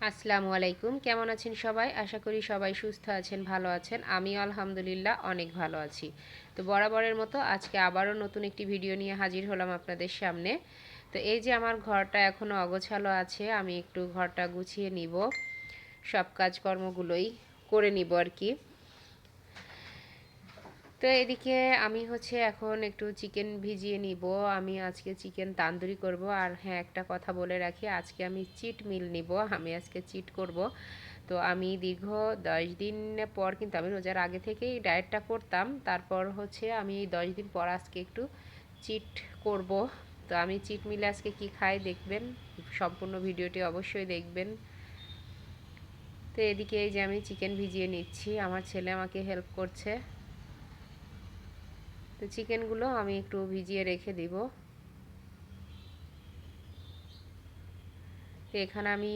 আসসালামু আলাইকুম। কেমন আছেন সবাই? আশা করি সবাই সুস্থ আছেন, ভালো আছেন। আমিও আলহামদুলিল্লাহ অনেক ভালো আছি। তো বরাবরের মতো আজকে আবারও নতুন একটি ভিডিও নিয়ে হাজির হলাম আপনাদের সামনে। তো এই যে আমার ঘরটা এখনও অগোছালো আছে, আমি একটু ঘরটা গুছিয়ে নিব। সব কাজকর্মগুলোই করে নিব আর কি। তো এদিকে আমি এখন একটু চিকেন ভিজিয়ে নিব। আমি আজকে চিকেন তান্দুরি করব। আর হ্যাঁ, একটা কথা বলে রাখি, আজকে আমি চিট মিল নিব। আমি আজকে চিট করব। তো আমি দীর্ঘ 10 দিন পর, কিন্তু আমি রোজার আগে থেকেই ডায়েটটা করতাম। তারপর আমি এই 10 দিন পর আজকে একটু চিট করব। তো আমি চিট মিলে আজকে কি খাই দেখবেন। সম্পূর্ণ ভিডিওটি অবশ্যই দেখবেন। তো এদিকে এই যে আমি চিকেন ভিজিয়ে নিচ্ছি, আমার ছেলে আমাকে হেল্প করছে। তো চিকেনগুলো আমি একটু ভিজিয়ে রেখে দিব। তো এখানে আমি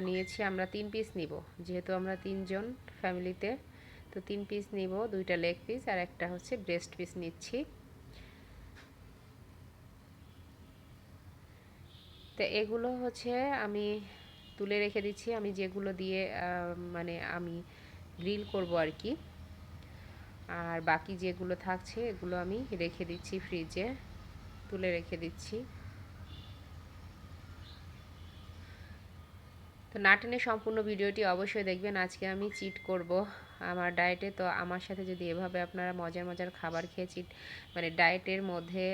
নিয়েছি, আমরা 3 পিস নিব, যেহেতু আমরা 3 জন ফ্যামিলিতে। তো 3 পিস নিব, 2টা লেগ পিস আর একটা ব্রেস্ট পিস নিচ্ছি। তো এগুলো আমি তুলে রেখে দিচ্ছি, আমি যেগুলো দিয়ে আমি গ্রিল করব আর কি। আর বাকি যেগুলো থাকছে এগুলো আমি রেখে দিচ্ছি ফ্রিজে, তুলে রেখে দিচ্ছি। তো না টেনে সম্পূর্ণ ভিডিওটি অবশ্যই দেখবেন। আজকে আমি চিট করব আমার ডায়েটে। তো আমার সাথে যদি এভাবে আপনারা মজার মজার খাবার খেয়ে ডায়েটের মধ্যে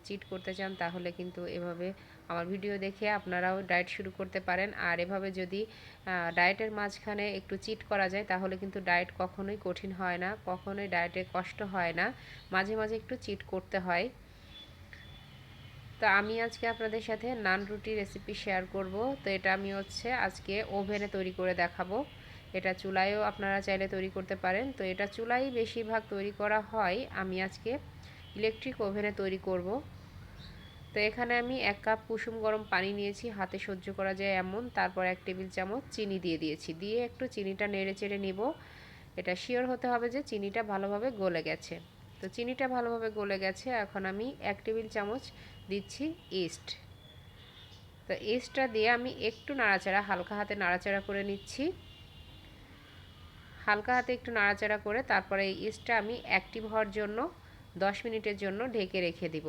চিট করতে চান, তাহলে কিন্তু এভাবে আমার ভিডিও দেখে আপনারাও ডায়েট শুরু করতে পারেন। আর এভাবে যদি ডায়েটের মাঝখানে একটু চিট করা যায়, তাহলে কিন্তু ডায়েট কখনোই কঠিন হয় না, কখনোই ডায়েটে কষ্ট হয় না। মাঝে মাঝে একটু চিট করতে হয়। তো আমি আজকে আপনাদের সাথে নান রুটি রেসিপি শেয়ার করব। তো এটা আমি আজকে ওভেনে তৈরি করে দেখাবো। এটা চুলায়ও আপনারা চাইলে তৈরি করতে পারেন। তো এটা চুলাই বেশিরভাগ তৈরি করা হয়, আমি আজকে ইলেকট্রিক ওভেনে তৈরি করব। তো এখানে আমি 1 কাপ কুসুম গরম পানি নিয়েছি, হাতে সহ্য করা যায় এমন। তারপর 1 টেবিল চামচ চিনি দিয়ে দিয়েছি, দিয়ে একটু চিনিটা নেড়ে চেড়ে নিব। এটা শিওর হতে হবে যে চিনিটা ভালোভাবে গলে গেছে। তো চিনিটা ভালোভাবে গলে গেছে, এখন আমি 1 টেবিল চামচ দিচ্ছি ইস্ট। তো ইস্টটা দিয়ে আমি একটু নাড়াচাড়া, হালকা হাতে নাড়াচাড়া করে নিচ্ছি। হালকা হাতে একটু নাড়াচাড়া করে তারপরে এই ইস্টটা আমি অ্যাক্টিভ হওয়ার জন্য 10 মিনিটের জন্য ঢেকে রেখে দিব।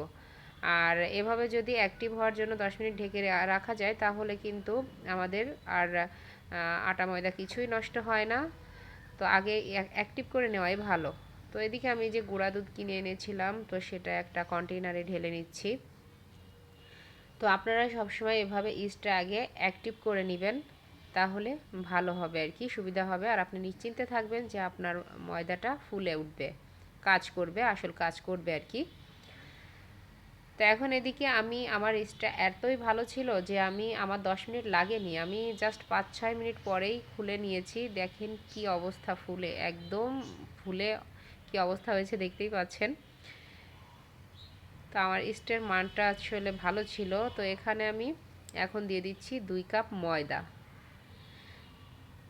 আর এভাবে যদি অ্যাক্টিভ হওয়ার জন্য 10 মিনিট ঢেকে রাখা যায়, তাহলে কিন্তু আমাদের আর আটা ময়দা কিছুই নষ্ট হয় না। তো আগে অ্যাক্টিভ করে নেওয়াই ভালো। তো এদিকে আমি যে গুঁড়া দুধ কিনে এনেছিলাম, তো সেটা একটা কন্টেইনারে ঢেলে নিচ্ছি। তো আপনারা সবসময় এভাবে ইস্টটা আগে অ্যাক্টিভ করে নেবেন, তাহলে ভালো হবে আর কি, সুবিধা হবে। আর আপনি নিশ্চিন্তে থাকবেন যে আপনার ময়দাটা ফুলে উঠবে, কাজ করবে, আসল কাজ করবে আর কি। তো এখন এদিকে আমি আমার ইস্টটা এতই ভালো ছিল যে আমার 10 মিনিট লাগেনি, আমি জাস্ট 5-6 মিনিট পরেই খুলে নিয়েছি। দেখেন কি অবস্থা, ফুলে একদম ফুলে কি অবস্থা হয়েছে দেখতেই পাচ্ছেন। তো আমার ইস্টের মানটা আসলে ভালো ছিল। তো এখানে আমি এখন দিয়ে দিচ্ছি 2 কাপ ময়দা।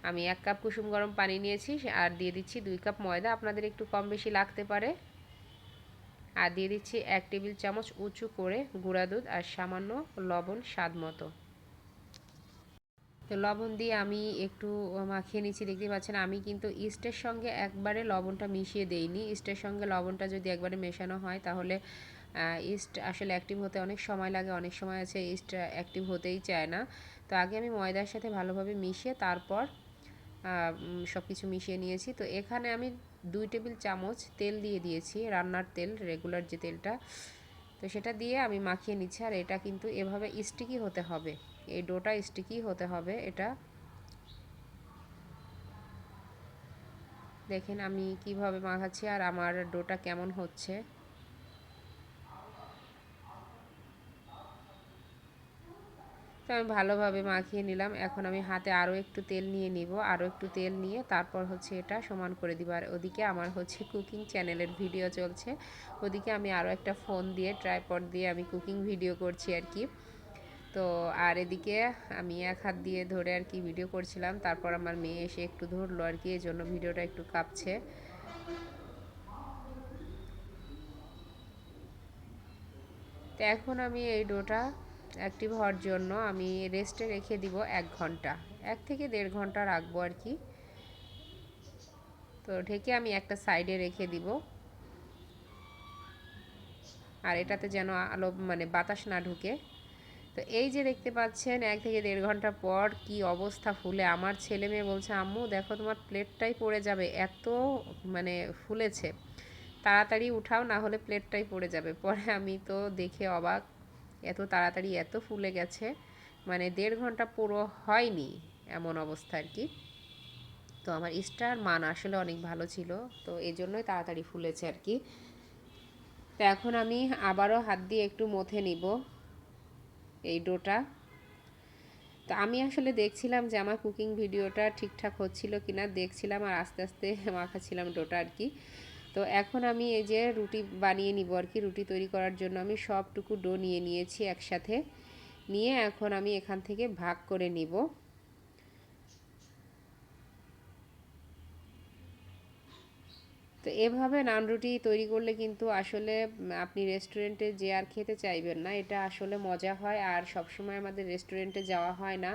আমি 1 কাপ কুসুম গরম পানি নিয়েছি আর দিয়ে দিচ্ছি 2 কাপ ময়দা, আপনাদের একটু কম বেশি লাগতে পারে। আর দিয়ে দিচ্ছি 1 টেবিল চামচ উঁচু করে গুঁড়া দুধ আর সামান্য লবণ স্বাদ মতো। তো লবণ দিয়ে আমি একটু মাখিয়ে নিচ্ছি, দেখতে পাচ্ছেন। আমি কিন্তু ইস্টের সঙ্গে একবারে লবণটা মিশিয়ে দেইনি। ইস্টের সঙ্গে লবণটা যদি একবারে মেশানো হয়, তাহলে ইস্ট আসলে অ্যাক্টিভ হতে অনেক সময় লাগে, অনেক সময় আছে ইস্ট অ্যাক্টিভ হতেই চায় না। তো আগে আমি ময়দার সাথে ভালোভাবে মিশিয়ে তারপর সব কিছু মিশিয়ে নিয়েছি। তো এখানে আমি 2 টেবিল চামচ তেল দিয়ে দিয়েছি, রান্নার তেল, রেগুলার যে তেলটা। তো সেটা দিয়ে আমি মাখিয়ে নিচ্ছি। আর এটা কিন্তু এভাবে স্টিকি হতে হবে, এই ডোটা স্টিকি হতে হবে। এটা দেখেন আমি কিভাবে মাখাচ্ছি আর আমার ডোটা কেমন হচ্ছে। তো আমি ভালোভাবে মাখিয়ে নিলাম। এখন আমি হাতে আরও একটু তেল নিয়ে নিব, আরও একটু তেল নিয়ে তারপর এটা সমান করে দিব। আর ওদিকে আমার কুকিং চ্যানেলের ভিডিও চলছে, ওদিকে আমি আরও একটা ফোন দিয়ে, ট্রাইপড দিয়ে আমি কুকিং ভিডিও করছি আর কি। তো আর এদিকে আমি এক হাত দিয়ে ধরে আর কি ভিডিও করছিলাম, তারপর আমার মেয়ে এসে একটু ধরলো আর কি, এই জন্য ভিডিওটা একটু কাঁপছে। তো এখন আমি এই ডোটা অ্যাক্টিভ হওয়ার জন্য আমি রেস্টে রেখে দিব 1 ঘন্টা, 1 থেকে 1.5 ঘন্টা রাখবো আর কি। তো ঢেকে আমি একটা সাইডে রেখে দিব, আর এটাতে যেন আলো মানে বাতাস না ঢুকে। তো এই যে দেখতে পাচ্ছেন 1 থেকে 1.5 ঘন্টা পর কি অবস্থা ফুলে। আমার ছেলে মেয়ে বলছে আম্মু দেখো তোমার প্লেটটাই পড়ে যাবে, এত মানে ফুলেছে, তাড়াতাড়ি উঠাও না হলে প্লেটটাই পড়ে যাবে। পরে আমি তো দেখে অবাক, এত তাড়াতাড়ি এত ফুলে গেছে, মানে 1.5 ঘন্টা পুরো হয়নি এমন অবস্থা আর কি। তো আমার স্টার মান আসলে অনেক ভালো ছিল, তো এই জন্যই তাড়াতাড়ি ফুলেছে আর কি। তো এখন আমি আবারও হাত দিয়ে একটু মথে নিব এই ডোটা। তো আমি আসলে দেখছিলাম যে আমার কুকিং ভিডিওটা ঠিকঠাক হচ্ছিল কিনা, দেখছিলাম আর আস্তে আস্তে মাখাচ্ছিলাম ডোটা আর কি। তো এখন আমি এই যে রুটি বানিয়ে নিব আর কি। রুটি তৈরি করার জন্য আমি সবটুকু ডো নিয়ে নিয়েছি একসাথে, নিয়ে এখন আমি এখান থেকে ভাগ করে নিব। তো এভাবে নান রুটি তৈরি করলে কিন্তু আসলে আপনি রেস্টুরেন্টে যে আর খেতে চাইবেন না, এটা আসলে মজা হয়। আর সবসময় আমাদের রেস্টুরেন্টে যাওয়া হয় না,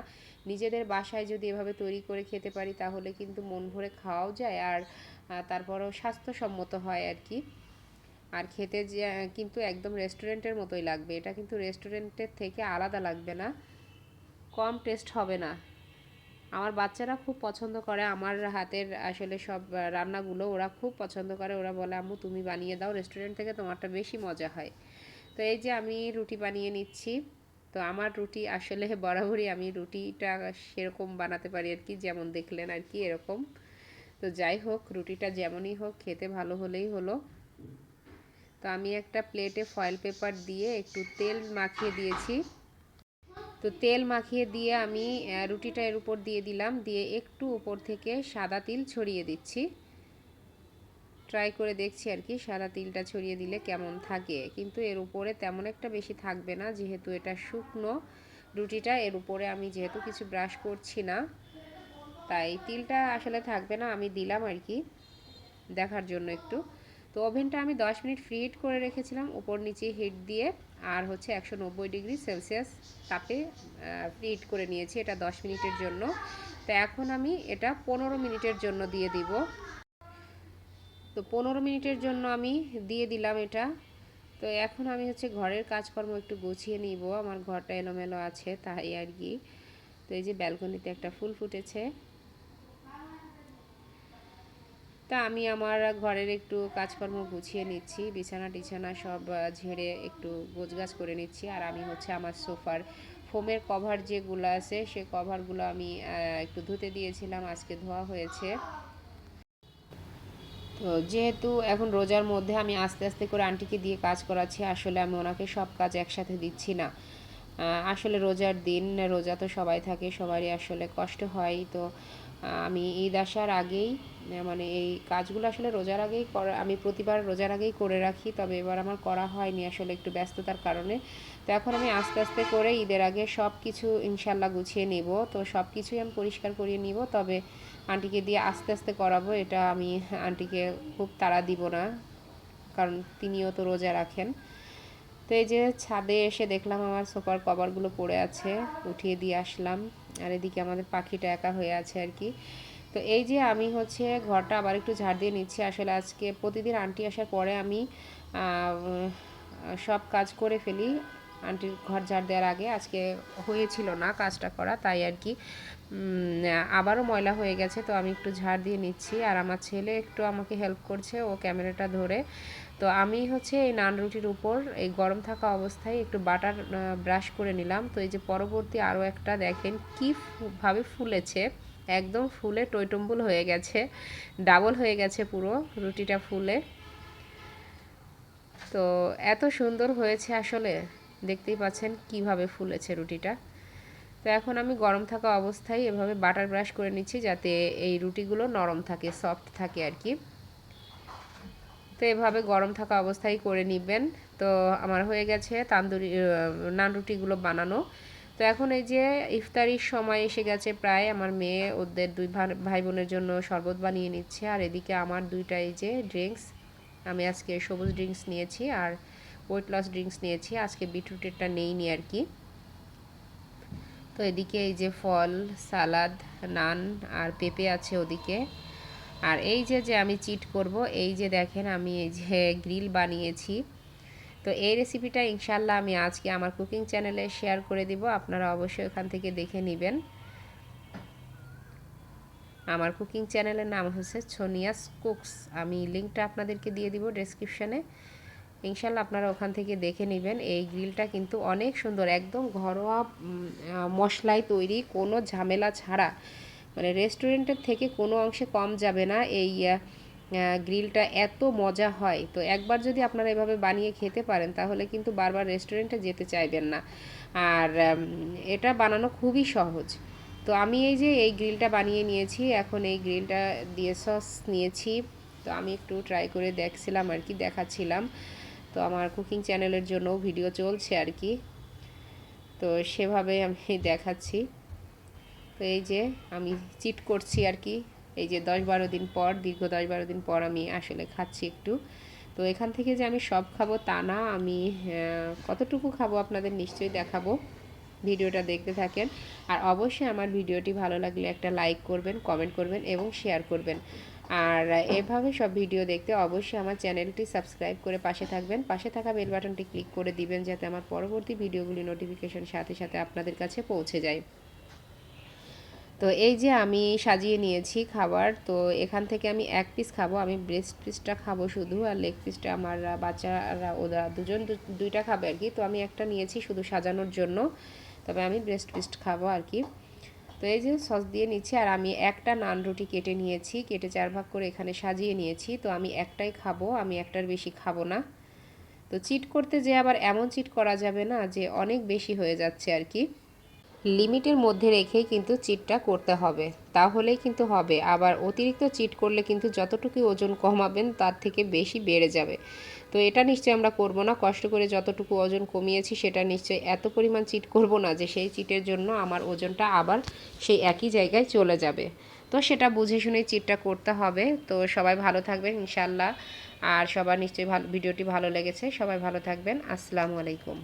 নিজেদের বাসায় যদি এভাবে তৈরি করে খেতে পারি তাহলে কিন্তু মন ভরে খাওয়াও যায়, আর তারপরেও স্বাস্থ্যসম্মত হয় আর কি। আর খেতে যে কিন্তু একদম রেস্টুরেন্টের মতোই লাগবে, এটা কিন্তু রেস্টুরেন্টের থেকে আলাদা লাগবে না, কম টেস্ট হবে না। আমার বাচ্চারা খুব পছন্দ করে আমার হাতের আসলে সব রান্নাগুলো, ওরা খুব পছন্দ করে। ওরা বলে আম্মু তুমি বানিয়ে দাও, রেস্টুরেন্ট থেকে তোমারটা বেশি মজা হয়। তো এই যে আমি রুটি বানিয়ে নিচ্ছি। তো আমার রুটি আসলে বরাবরই আমি রুটিটা সেরকম বানাতে পারি আর কি, যেমন দেখলেন আর কি এরকম। তো যাই হোক, রুটিটা যেমনই হোক খেতে ভালো হলেই হলো। তো আমি একটা প্লেটে ফয়েল পেপার দিয়ে একটু তেল মাখিয়ে দিয়েছি। তো তেল মাখিয়ে দিয়ে আমি রুটিটা এর উপর দিয়ে দিলাম, দিয়ে একটু উপর থেকে সাদা তিল ছড়িয়ে দিচ্ছি। ট্রাই করে দেখছি আর কি সাদা তিলটা ছড়িয়ে দিলে কেমন থাকে, কিন্তু এর উপরে তেমন একটা বেশি থাকবে না, যেহেতু এটা শুকনো রুটিটা, এর উপরে আমি যেহেতু কিছু ব্রাশ করছি না তাই তিলটা আসলে থাকবে না, আমি দিলাম আর কি দেখার জন্য একটু। তো ওভেনটা আমি 10 মিনিট ফ্রি হিট করে রেখেছিলাম, উপর নিচে হিট দিয়ে, আর হচ্ছে 190 ডিগ্রি সেলসিয়াস তাপে ফ্রি হিট করে নিয়েছি এটা 10 মিনিটের জন্য। তো এখন আমি এটা 15 মিনিটের জন্য দিয়ে দিব। তো 15 মিনিটের জন্য আমি দিয়ে দিলাম এটা। তো এখন আমি হচ্ছে ঘরের কাজকর্ম একটু গুছিয়ে নিব, আমার ঘরটা এলোমেলো আছে তাই আর কি। তো এই যে ব্যালকনিতে একটা ফুল ফুটেছে। তা আমি আমার ঘরের একটু কাজকর্ম গুছিয়ে নিচ্ছি, বিছানা টিছানা সব ঝেড়ে একটু গোছগাছ করে নিচ্ছি। আর আমি হচ্ছে আমার সোফার ফোমের কভার যেগুলো আছে সে কভারগুলো আমি একটু ধুতে দিয়েছিলাম, আজকে ধোয়া হয়েছে। তো যেহেতু এখন রোজার মধ্যে আমি আস্তে আস্তে করে আন্টিকে দিয়ে কাজ করাচ্ছি, আসলে আমি ওনাকে সব কাজ একসাথে দিচ্ছি না। আসলে রোজার দিন, রোজা তো সবাই থাকে, সবারই আসলে কষ্ট হয়। তো আমি ঈদ আসার আগেই মানে এই কাজগুলো আসলে রোজার আগেই করা, আমি প্রতিবার রোজার আগেই করে রাখি, তবে এবার আমার করা হয়নি আসলে একটু ব্যস্ততার কারণে। তো এখন আমি আস্তে আস্তে করে ঈদের আগে সব কিছু ইনশাল্লাহ গুছিয়ে নেব। তো সব কিছুই আমি পরিষ্কার করিয়ে নিব, তবে আন্টিকে দিয়ে আস্তে আস্তে করাবো, এটা আমি আন্টিকে খুব তাড়া দিব না, কারণ তিনিও তো রোজা রাখেন। তো এই যে ছাদে এসে দেখলাম আমার সোফার কভারগুলো পড়ে আছে, উঠিয়ে দিয়ে আসলাম। আর এদিকে আমাদের পাখিটা একা হয়ে আছে আর কি। তো এই যে আমি হচ্ছে ঘরটা আবার একটু ঝাড় দিয়ে নিচ্ছি, আসলে আজকে প্রতিদিন আন্টি আসার পরে আমি সব কাজ করে ফেলি আন্টির ঘর ঝাড় দেওয়ার আগে। আজকে হয়েছিল না কাজটা করা, তাই আর কি আবারও ময়লা হয়ে গেছে, তো আমি একটু ঝাড় দিয়ে নিচ্ছি। আর আমার ছেলে একটু আমাকে হেল্প করছে, ও ক্যামেরাটা ধরে। তো আমি হচ্ছে এই নান রুটির উপর এই গরম থাকা অবস্থায় একটু বাটার ব্রাশ করে নিলাম। তো এই যে পরবর্তী আরও একটা দেখেন কীভাবে ফুলেছে, একদম ফুলে টইটম্বুল হয়ে গেছে, ডাবল হয়ে গেছে পুরো রুটিটা ফুলে। তো এত সুন্দর হয়েছে আসলে, দেখতেই পাচ্ছেন কিভাবে ফুলেছে রুটিটা। তো এখন আমি গরম থাকা অবস্থায় এভাবে বাটার ব্রাশ করে নিচ্ছি, যাতে এই রুটিগুলো নরম থাকে, সফট থাকে আর কি। তো এভাবে গরম থাকা অবস্থায় করে নেবেন। তো আমার হয়ে গেছে তান্দুরি নান রুটিগুলো বানানো। তো এখন এই যে ইফতারির সময় এসে গেছে প্রায়, আমার মেয়ে ওদের দুই ভাই বোনের জন্য শরবত বানিয়ে নিচ্ছে, আর এদিকে আমার দুইটা এই যে ড্রিঙ্কস, আমি আজকে সবুজ ড্রিঙ্কস নিয়েছি আর ওয়েট লস ড্রিঙ্কস নিয়েছি, আজকে বিটরুটেরটা নেইনি আর কি। তো এদিকে এই যে ফল, সালাদ, নান আর পেঁপে আছে ওদিকে। আর এই যে যে আমি চিট করব, এই যে দেখেন আমি এই যে গ্রিল বানিয়েছি। তো এই রেসিপিটা ইনশাল্লাহ আমি আজকে আমার কুকিং চ্যানেলে শেয়ার করে দিব, আপনারা অবশ্যই ওখান থেকে দেখে নেবেন। আমার কুকিং চ্যানেলের নাম হচ্ছে সোনিয়াস কুকস, আমি লিঙ্কটা আপনাদেরকে দিয়ে দিব ডেসক্রিপশানে। ইনশাল্লাহ আপনারা ওখান থেকে দেখে নেবেন। এই গ্রিলটা কিন্তু অনেক সুন্দর, একদম ঘরোয়া মশলায় তৈরি, কোনো ঝামেলা ছাড়া, মানে রেস্টুরেন্টের থেকে কোনো অংশে কম যাবে না। এই গ্রিলটা এত মজা হয়, তো একবার যদি আপনারা এভাবে বানিয়ে খেতে পারেন তাহলে কিন্তু বারবার রেস্টুরেন্টে যেতে চাইবেন না। আর এটা বানানো খুবই সহজ। তো আমি এই যে এই গ্রিলটা বানিয়ে নিয়েছি, এখন এই গ্রিলটা দিয়ে সস নিয়েছি। তো আমি একটু ট্রাই করে দেখছিলাম আর কি, দেখাচ্ছিলাম। তো আমার কুকিং চ্যানেলের জন্য ভিডিও চলছে আর কি, তো সেভাবে আমি দেখাচ্ছি। তো এই যে আমি চিট করছি আর কি, এই যে 10-12 দিন পর, দীর্ঘ 10-12 দিন পর আমি আসলে খাচ্ছি একটু। তো এখান থেকে যে আমি সব খাবো তা না, আমি কতটুকু খাবো আপনাদের নিশ্চয়ই দেখাবো, ভিডিওটা দেখতে থাকেন। আর অবশ্যই আমার ভিডিওটি ভালো লাগলে একটা লাইক করবেন, কমেন্ট করবেন এবং শেয়ার করবেন। আর এভাবে সব ভিডিও দেখতে অবশ্যই আমার চ্যানেলটি সাবস্ক্রাইব করে পাশে থাকবেন, পাশে থাকা বেল বাটনটি ক্লিক করে দিবেন যাতে আমার পরবর্তী ভিডিওগুলি নোটিফিকেশন সাথে সাথে আপনাদের কাছে পৌঁছে যায়। তো এই যে আমি সাজিয়ে নিয়েছি খাবার, তো এখান থেকে আমি এক পিস খাবো, আমি ব্রেস্ট পিসটা খাবো শুধু, আর লেগ পিসটা আমার বাচ্চারা ওরা দুজন দুইটা খাবে আর কি। তো আমি একটা নিয়েছি শুধু সাজানোর জন্য, তবে আমি ব্রেস্ট পিস খাবো আর কি। তো এই যে সস দিয়ে নিচ্ছি, আর আমি একটা নান রুটি কেটে নিয়েছি, কেটে 4 ভাগ করে এখানে সাজিয়ে নিয়েছি। তো আমি একটাই খাবো, আমি একটার বেশি খাবো না। তো চিট করতে যে আবার এমন চিট করা যাবে না যে অনেক বেশি হয়ে যাচ্ছে আর কি, লিমিটের মধ্যে রেখেই কিন্তু চিটটা করতে হবে, তাহলেই কিন্তু হবে। আবার অতিরিক্ত চিট করলে কিন্তু যতটুকু ওজন কমাবেন তার থেকে বেশি বেড়ে যাবে। তো এটা নিশ্চয়ই আমরা করব না, কষ্ট করে যতটুকু ওজন কমিয়েছি সেটা নিশ্চয়ই এত পরিমাণ চিট করব না যে সেই চিটের জন্য আমার ওজনটা আবার সেই একই জায়গায় চলে যাবে। তো সেটা বুঝে শুনে চিটটা করতে হবে। তো সবাই ভালো থাকবেন ইনশাল্লাহ, আর সবার নিশ্চয়ই ভিডিওটি ভালো লেগেছে। সবাই ভালো থাকবেন। আসসালামু আলাইকুম।